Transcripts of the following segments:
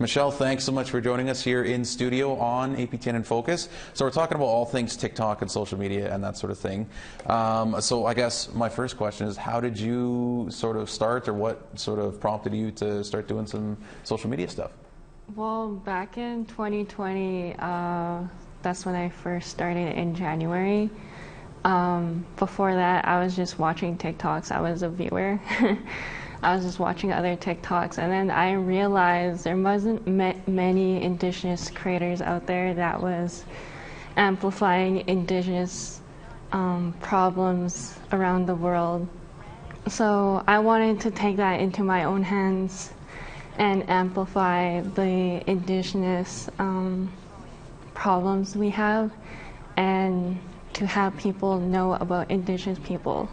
Michelle, thanks so much for joining us here in studio on APTN InFocus. So we're talking about all things TikTok and social media and that sort of thing. So I guess my first question is, how did you sort of start, or what sort of prompted you to start doing some social media stuff? Well, back in 2020, that's when I first started in January. Before that, I was just watching TikToks. I was a viewer. I was just watching other TikToks, and then I realized there wasn't many Indigenous creators out there that was amplifying Indigenous problems around the world. So I wanted to take that into my own hands and amplify the Indigenous problems we have, and to have people know about Indigenous people.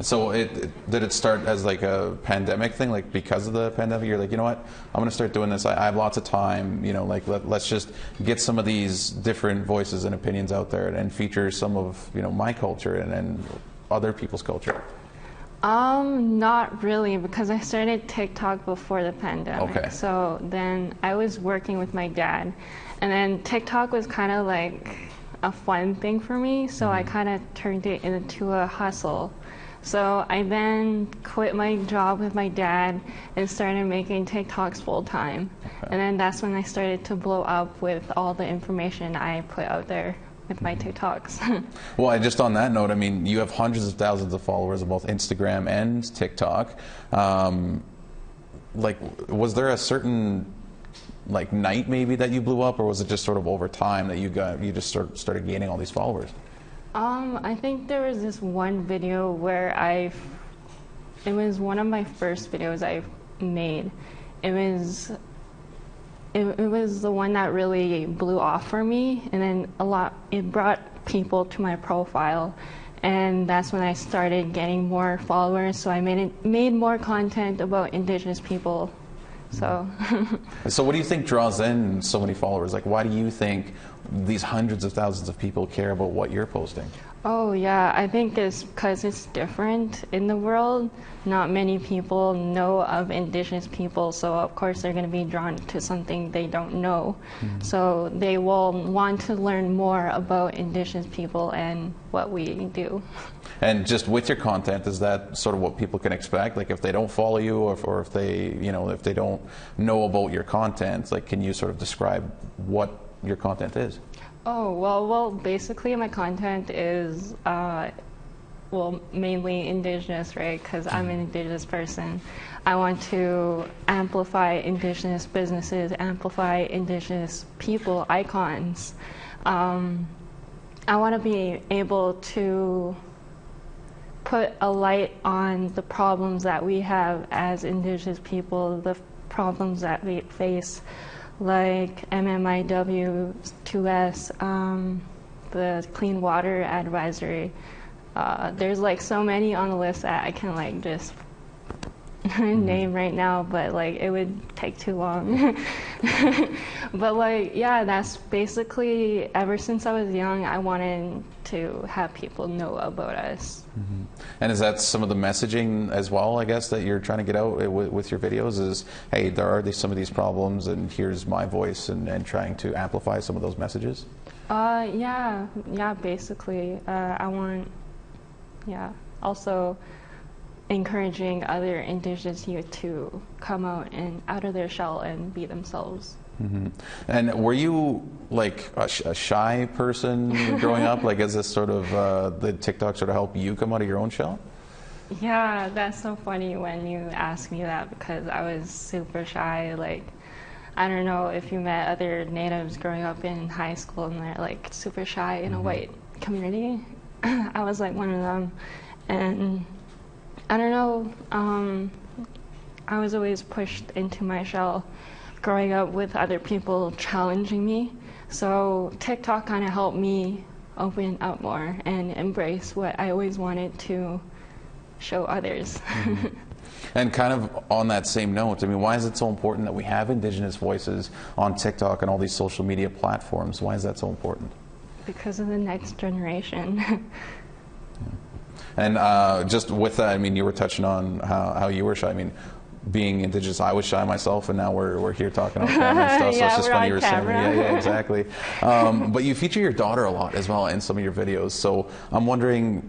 So did it start as like a pandemic thing, like because of the pandemic you're like, you know what, I'm going to start doing this, I have lots of time, you know, like let's just get some of these different voices and opinions out there and feature some of, you know, my culture and other people's culture? Not really, because I started TikTok before the pandemic. Okay. So then I was working with my dad, and then TikTok was kind of like a fun thing for me, so I kind of turned it into a hustle. So I then quit my job with my dad and started making TikToks full time. Okay. And then that's when I started to blow up with all the information I put out there with my TikToks. Well, just on that note, I mean, you have hundreds of thousands of followers on both Instagram and TikTok. Like, was there a certain like night maybe that you blew up, or was it just sort of over time that you just started gaining all these followers? I think there was this one video where it was one of my first videos I've made. It was the one that really blew off for me, and then it brought people to my profile, and that's when I started getting more followers. So I made more content about Indigenous people. So So what do you think draws in so many followers? Like, why do you think these hundreds of thousands of people care about what you're posting? Oh yeah, I think it's because it's different in the world. Not many people know of Indigenous people, so of course they're going to be drawn to something they don't know. So they will want to learn more about Indigenous people and what we do. And just with your content, is that sort of what people can expect? Like, if they don't follow you, or if they, you know, if they don't know about your content, like, can you sort of describe what your content is? Oh, well, basically my content is, mainly Indigenous, right? Because I'm an Indigenous person. I want to amplify Indigenous businesses, amplify Indigenous people, icons. I want to be able to put a light on the problems that we have as Indigenous people, the problems that we face, like MMIW, 2S, the Clean Water Advisory. There's like so many on the list that I can like just name right now, but like it would take too long. But like, yeah, that's basically, ever since I was young, I wanted to have people know about us. And is that some of the messaging as well, I guess, that you're trying to get out with your videos, is, hey, there are some of these problems and here's my voice, and trying to amplify some of those messages? Yeah, basically. Also encouraging other Indigenous youth to come out of their shell and be themselves. And were you like a shy person growing up? Like, is this sort of the TikTok sort of help you come out of your own shell? Yeah, that's so funny when you ask me that, because I was super shy. Like, I don't know if you met other natives growing up in high school and they're like super shy in a white community. I was like one of them, and I don't know, I was always pushed into my shell growing up with other people challenging me. So TikTok kind of helped me open up more and embrace what I always wanted to show others. And kind of on that same note, I mean, why is it so important that we have Indigenous voices on TikTok and all these social media platforms? Why is that so important? Because of the next generation. And just with that, I mean, you were touching on how you were shy. I mean, being Indigenous, I was shy myself, and now we're here talking on camera and stuff. So Yeah, it's just we're funny on you were saying camera. that. Yeah, exactly. But you feature your daughter a lot as well in some of your videos. So I'm wondering,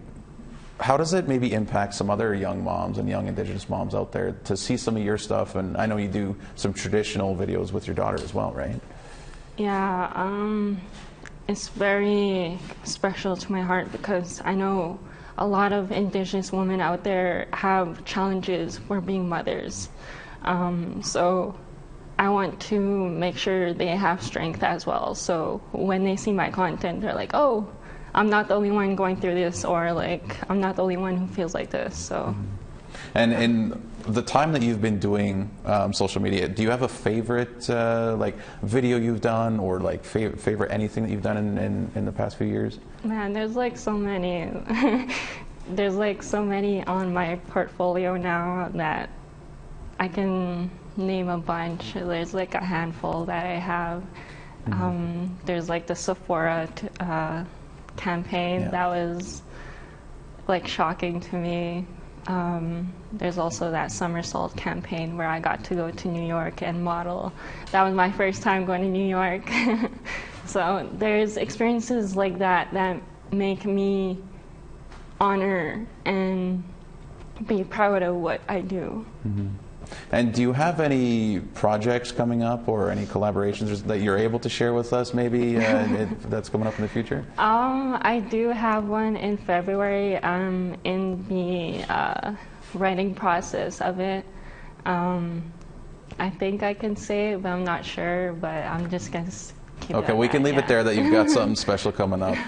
how does it maybe impact some other young moms and young Indigenous moms out there to see some of your stuff? And I know you do some traditional videos with your daughter as well, right? Yeah, it's very special to my heart because I know a lot of Indigenous women out there have challenges for being mothers. So I want to make sure they have strength as well. So when they see my content, they're like, oh, I'm not the only one going through this, or like, I'm not the only one who feels like this. So. And in the time that you've been doing social media, do you have a favorite like video you've done, or like favorite anything that you've done in the past few years? Man, there's like so many. There's like so many on my portfolio now that I can name a bunch. There's like a handful that I have. There's like the Sephora campaign that was like shocking to me. There's also that somersault campaign where I got to go to New York and model. That was my first time going to New York. So there's experiences like that that make me honor and be proud of what I do. And do you have any projects coming up or any collaborations that you're able to share with us maybe that's coming up in the future? I do have one in February. I'm in the writing process of it. I think I can say it, but I'm not sure, but I'm just going to keep Okay, it we at can that, leave it there that you've got something special coming up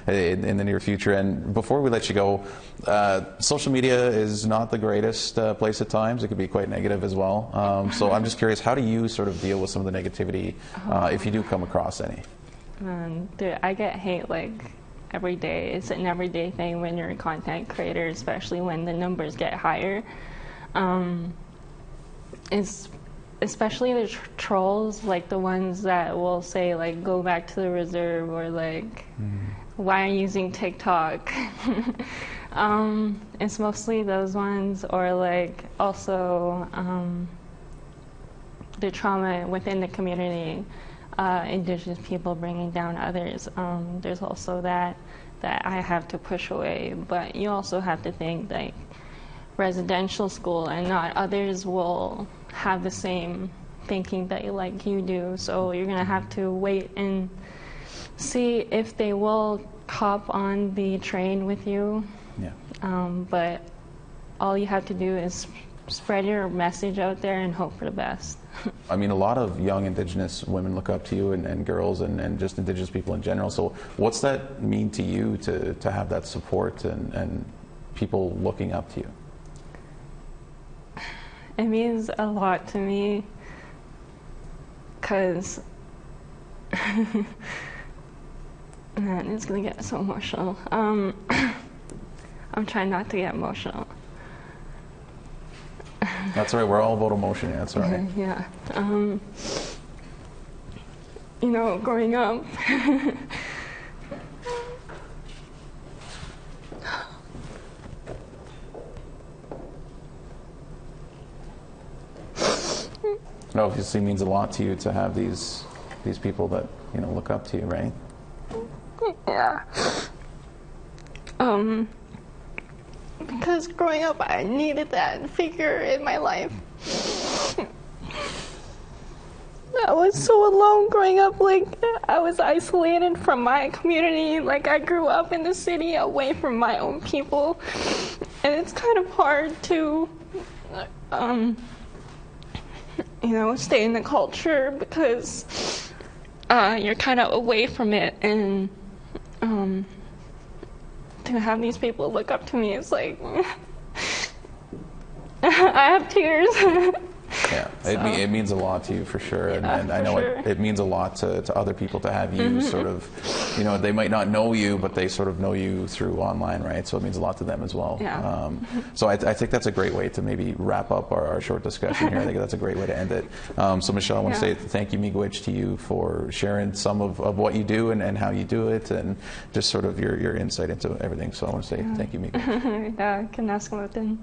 in the near future. And before we let you go, social media is not the greatest place at times. It can be quite negative as well. So I'm just curious, how do you sort of deal with some of the negativity if you do come across any? Dude, I get hate like every day. It's an everyday thing when you're a content creator, especially when the numbers get higher. It's especially the trolls, like the ones that will say like go back to the reserve, or like why are you using TikTok. It's mostly those ones, or like also the trauma within the community, Indigenous people bringing down others. There's also that I have to push away, but you also have to think like residential school and not others will have the same thinking that you do. So you're gonna have to wait and see if they will hop on the train with you. Yeah. But all you have to do is spread your message out there and hope for the best. I mean, a lot of young Indigenous women look up to you, and girls, and just Indigenous people in general. So what's that mean to you to have that support and people looking up to you? It means a lot to me because man, it's gonna get so emotional. I'm trying not to get emotional. That's all right. We're all about emotion. Yeah, that's all right. Yeah. You know, growing up, It obviously means a lot to you to have these people that look up to you, right? Yeah. Because growing up, I needed that figure in my life. I was so alone growing up. Like, I was isolated from my community. Like, I grew up in the city away from my own people. And it's kind of hard to, stay in the culture because you're kind of away from it. And to have these people look up to me, it's like, I have tears. Yeah, it means a lot to you for sure, and I know sure. it means a lot to other people to have you sort of, they might not know you, but they sort of know you through online, right? So it means a lot to them as well. Yeah. So I think that's a great way to maybe wrap up our short discussion here. I think that's a great way to end it. So Michelle, I want to say thank you, miigwech, to you for sharing some of what you do and how you do it, and just sort of your insight into everything. So I want to say thank you, miigwech. Kan ask mo din.